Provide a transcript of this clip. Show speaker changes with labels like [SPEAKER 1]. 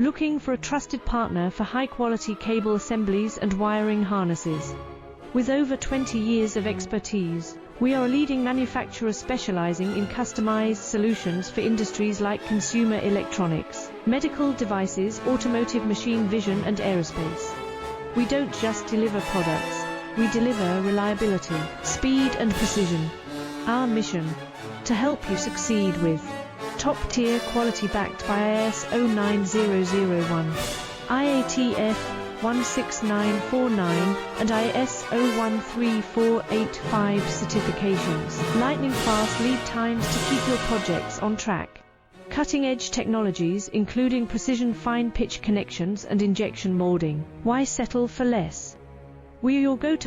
[SPEAKER 1] Looking for a trusted partner for high-quality cable assemblies and wiring harnesses. With over 20 years of expertise, we are a leading manufacturer specializing in customized solutions for industries like consumer electronics, medical devices, automotive, machine vision, and aerospace. We don't just deliver products, we deliver reliability, speed, and precision. Our mission: to help you succeed with top-tier quality backed by ISO 9001, IATF 16949 and ISO 13485 certifications. Lightning-fast lead times to keep your projects on track. Cutting-edge technologies including precision fine-pitch connections and injection molding. Why settle for less? We are your go-to